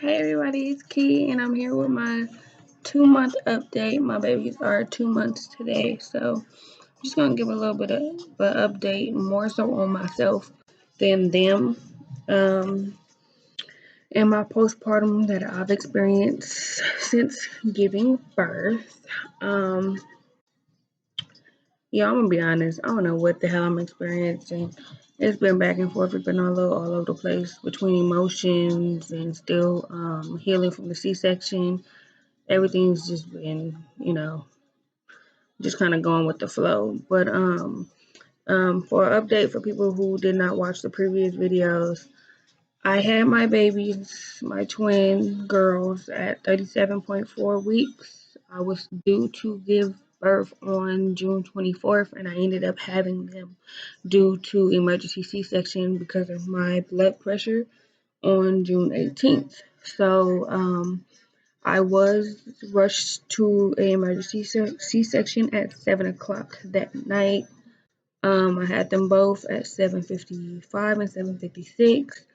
Hey everybody, it's Key, and I'm here with my 2 month update. My babies are 2 months today, so I'm just gonna give a little bit of an update, more so on myself than them, um, and my postpartum that I've experienced since giving birth. Um, yeah, I'm gonna be honest. I don't know what the hell I'm experiencing. It's been back and forth. It's been a little all over the place between emotions and still healing from the C-section. Everything's just been, just kind of going with the flow. But for an update for people who did not watch the previous videos, I had my babies, my twin girls, at 37.4 weeks. I was due to give birth on June 24th, and I ended up having them due to emergency C-section because of my blood pressure on June 18th. So, I was rushed to an emergency C-section at 7 o'clock that night. I had them both at 7:55 and 7:56.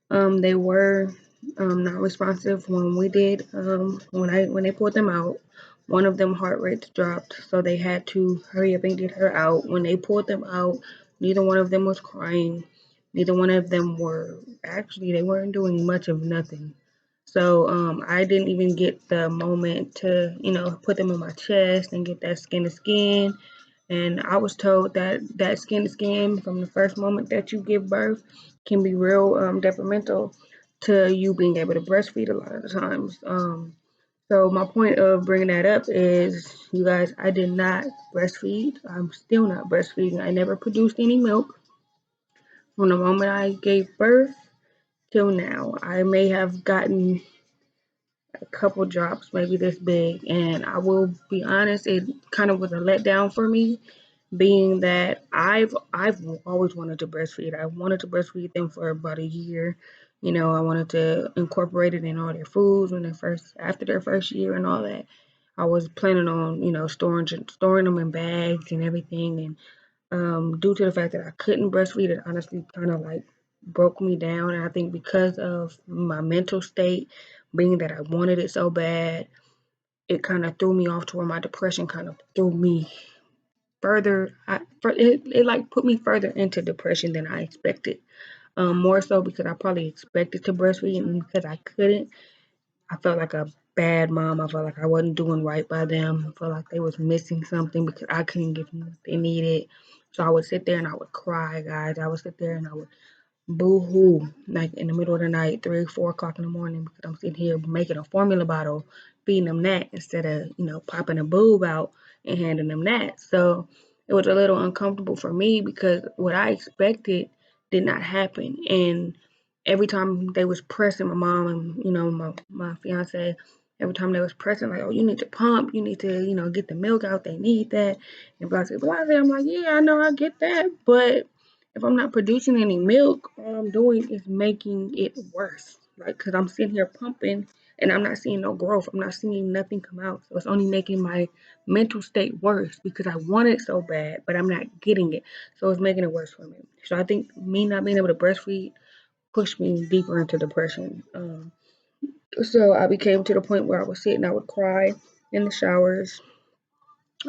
They were not responsive when we did. When they pulled them out, one of them heart rates dropped, so they had to hurry up and get her out. When they pulled them out, neither one of them was crying. Neither one of them were actually. They weren't doing much of nothing. So I didn't even get the moment to, put them on my chest and get that skin to skin. And I was told that that skin to skin from the first moment that you give birth can be real detrimental to you being able to breastfeed a lot of the times. So my point of bringing that up is, you guys, I did not breastfeed. I'm still not breastfeeding. I never produced any milk from the moment I gave birth till now. I may have gotten a couple drops, maybe this big, and I will be honest, it kind of was a letdown for me, being that I've always wanted to breastfeed. I wanted to breastfeed them for about a year. I wanted to incorporate it in all their foods when they first after their first year and all that. I was planning on, storing them in bags and everything. And due to the fact that I couldn't breastfeed, it honestly kind of like broke me down. And I think because of my mental state, being that I wanted it so bad, it kind of threw me off to where my depression kind of threw me further. It like put me further into depression than I expected. More so because I probably expected to breastfeed, and because I couldn't, I felt like a bad mom. I felt like I wasn't doing right by them. I felt like they was missing something because I couldn't give them what they needed. So I would sit there and I would cry, guys. I would sit there and I would boo-hoo, like in the middle of the night, 3, 4 o'clock in the morning, because I'm sitting here making a formula bottle, feeding them that instead of, popping a boob out and handing them that. So it was a little uncomfortable for me because what I expected did not happen. And every time they was pressing my mom and, my fiance, every time they was pressing, like, oh, you need to pump, you need to, get the milk out, they need that. And blah, blah, blah. I'm like, yeah, I know, I get that. But if I'm not producing any milk, all I'm doing is making it worse. Like, cause I'm sitting here pumping and I'm not seeing no growth. I'm not seeing nothing come out. So it's only making my mental state worse because I want it so bad, but I'm not getting it. So it's making it worse for me. So I think me not being able to breastfeed pushed me deeper into depression. So I became to the point where I would sit and I would cry in the showers.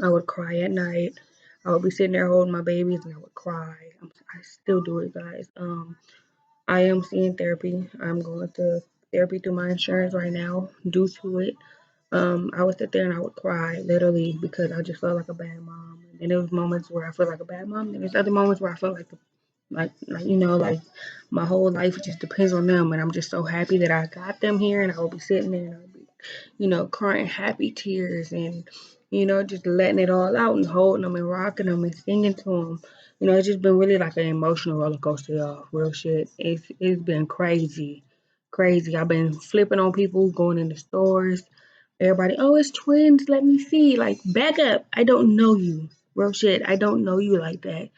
I would cry at night. I would be sitting there holding my babies and I would cry. I still do it, guys. I am seeing therapy. I'm going to therapy through my insurance right now due to it. I would sit there and I would cry literally because I just felt like a bad mom. And there was moments where I feel like a bad mom. And there's other moments where I feel like my whole life just depends on them. And I'm just so happy that I got them here. And I would be sitting there and I would be, crying happy tears and, just letting it all out and holding them and rocking them and singing to them. It's just been really like an emotional roller coaster, y'all. Real shit. It's been crazy, crazy. I've been flipping on people going in the stores. Everybody, oh, it's twins. Let me see. Like, back up. I don't know you. Real shit. I don't know you like that.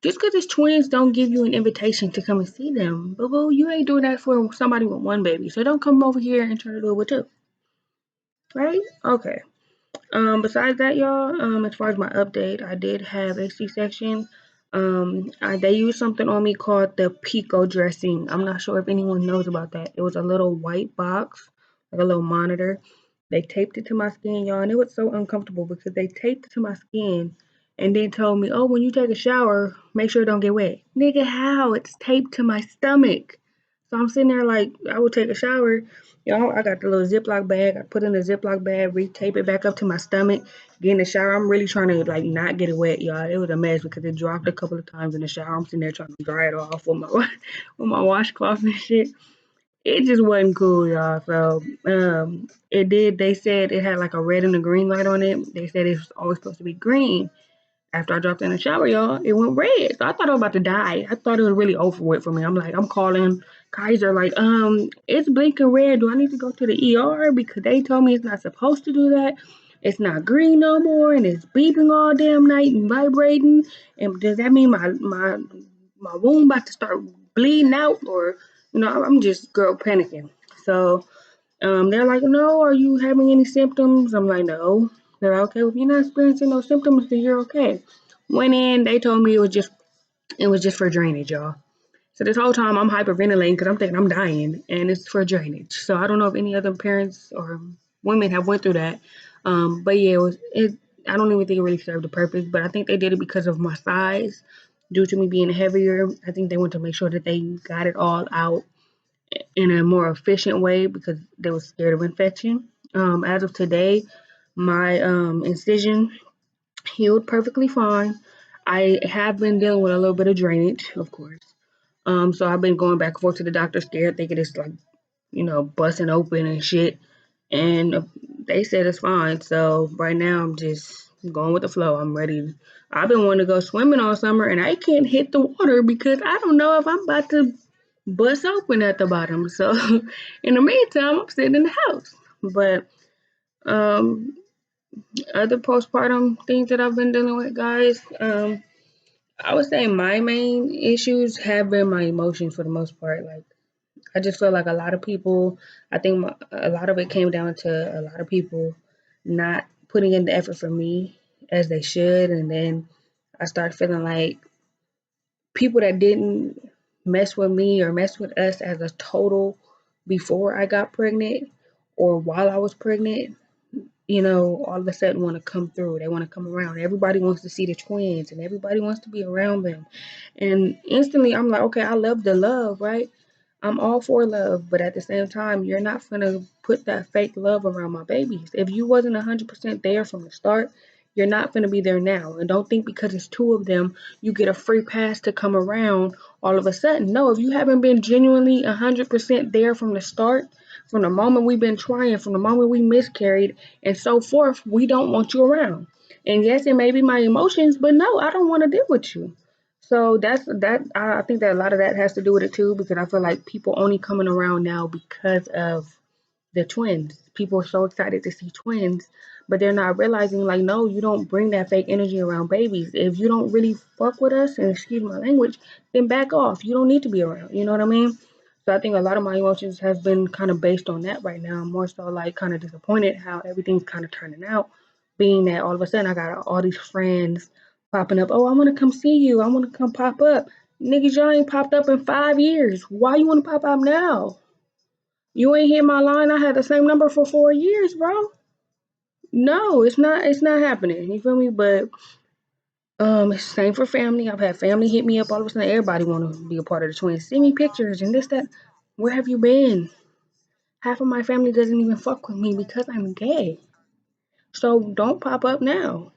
Just because it's twins don't give you an invitation to come and see them. But well, you ain't doing that for somebody with one baby. So don't come over here and try to do it with two. Right? Okay. Besides that, y'all, as far as my update, I did have a C-section. They used something on me called the Pico dressing. I'm not sure if anyone knows about that. It was a little white box, like a little monitor. They taped it to my skin, y'all, and it was so uncomfortable because they taped it to my skin and then told me, "Oh, when you take a shower, make sure it don't get wet." Nigga, how? It's taped to my stomach. So I'm sitting there like, I would take a shower. I got the little Ziploc bag. I put in the Ziploc bag, re-tape it back up to my stomach, get in the shower. I'm really trying to like not get it wet, y'all. It was a mess because it dropped a couple of times in the shower. I'm sitting there trying to dry it off with my with my washcloth and shit. It just wasn't cool, y'all. So it did. They said it had like a red and a green light on it. They said it was always supposed to be green. After I dropped in the shower, y'all, it went red. So I thought I was about to die. I thought it was really over with for me. I'm like, I'm calling Kaiser, like, it's blinking red. Do I need to go to the ER? Because they told me it's not supposed to do that. It's not green no more, and it's beeping all damn night and vibrating. And does that mean my womb about to start bleeding out? Or, I'm just girl panicking. So they're like, no, are you having any symptoms? I'm like, no. They're like, okay, well, if you're not experiencing no symptoms, then you're okay. Went in, they told me it was just for drainage, y'all. So this whole time I'm hyperventilating because I'm thinking I'm dying, and it's for drainage. So I don't know if any other parents or women have went through that. But yeah, it. I don't even think it really served the purpose, but I think they did it because of my size, due to me being heavier. I think they want to make sure that they got it all out in a more efficient way because they were scared of infection. As of today, my incision healed perfectly fine. I have been dealing with a little bit of drainage, of course. So I've been going back and forth to the doctor, scared, thinking it's like, busting open and shit. And they said it's fine. So right now I'm just going with the flow. I'm ready. I've been wanting to go swimming all summer and I can't hit the water because I don't know if I'm about to bust open at the bottom. So in the meantime, I'm sitting in the house. But um, other postpartum things that I've been dealing with, guys, I would say my main issues have been my emotions for the most part. Like, I just feel like a lot of people, I think a lot of it came down to a lot of people not putting in the effort for me as they should. And then I started feeling like people that didn't mess with me or mess with us as a total before I got pregnant or while I was pregnant, all of a sudden want to come through. They want to come around. Everybody wants to see the twins and everybody wants to be around them. And instantly I'm like, okay, I love the love, right? I'm all for love, but at the same time, you're not gonna put that fake love around my babies. If you wasn't 100% there from the start, you're not gonna be there now. And don't think because it's two of them, you get a free pass to come around all of a sudden. No, if you haven't been genuinely 100% there from the start, from the moment we've been trying, from the moment we miscarried, and so forth, we don't want you around. And yes, it may be my emotions, but no, I don't want to deal with you. So that's that. I think that a lot of that has to do with it too, because I feel like people only coming around now because of the twins. People are so excited to see twins, but they're not realizing like, no, you don't bring that fake energy around babies. If you don't really fuck with us, and excuse my language, then back off. You don't need to be around. You know what I mean? So I think a lot of my emotions have been kind of based on that right now. I'm more so like kind of disappointed how everything's kind of turning out, being that all of a sudden I got all these friends popping up. Oh, I want to come see you. I want to come pop up. Niggas, y'all ain't popped up in 5 years. Why you want to pop up now? You ain't hit my line. I had the same number for 4 years, bro. No, it's not. It's not happening. You feel me? But it's the same for family. I've had family hit me up all of a sudden. Everybody want to be a part of the twins. Send me pictures and this that. Where have you been? Half of my family doesn't even fuck with me because I'm gay. So don't pop up now.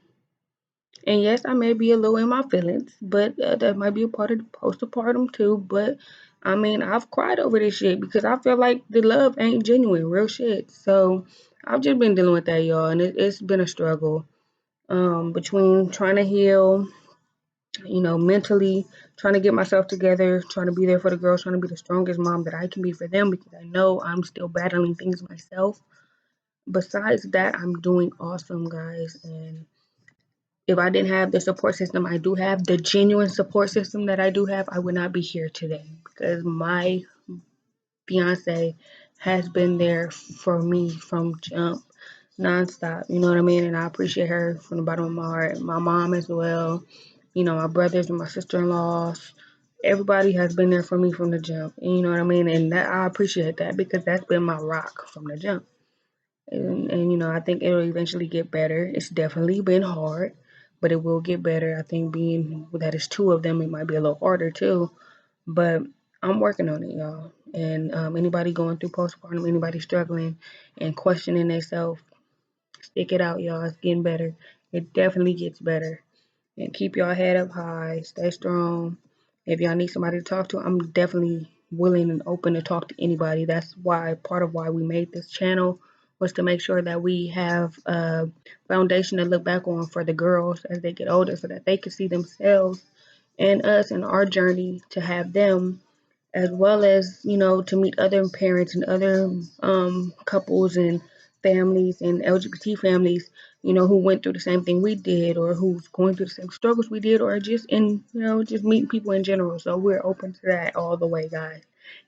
And yes, I may be a little in my feelings, but that might be a part of the postpartum too. But I mean, I've cried over this shit because I feel like the love ain't genuine, real shit. So I've just been dealing with that, y'all, and it's been a struggle. Between trying to heal, mentally, trying to get myself together, trying to be there for the girls, trying to be the strongest mom that I can be for them because I know I'm still battling things myself. Besides that, I'm doing awesome, guys, and if I didn't have the support system I do have, the genuine support system that I do have, I would not be here today because my fiance has been there for me from jump, nonstop. You know what I mean? And I appreciate her from the bottom of my heart. My mom as well. my brothers and my sister-in-laws. Everybody has been there for me from the jump. You know what I mean? And that I appreciate that because that's been my rock from the jump. And I think it'll eventually get better. It's definitely been hard, but it will get better. I think being that it's two of them, it might be a little harder too. But I'm working on it, y'all. And anybody going through postpartum, anybody struggling and questioning themselves, stick it out, y'all. It's getting better. It definitely gets better. And keep y'all head up high. Stay strong. If y'all need somebody to talk to, I'm definitely willing and open to talk to anybody. That's why part of why we made this channel was to make sure that we have a foundation to look back on for the girls as they get older so that they can see themselves and us and our journey to have them, as well as to meet other parents and other couples and families and LGBT families, who went through the same thing we did, or who's going through the same struggles we did, or just just meeting people in general. So we're open to that all the way, guys.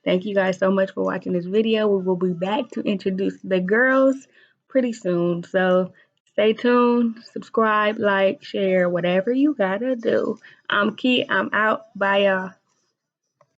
Thank you guys so much for watching this video. We will be back to introduce the girls pretty soon. So stay tuned, subscribe, like, share, whatever you gotta do. I'm Key. I'm out. Bye, y'all.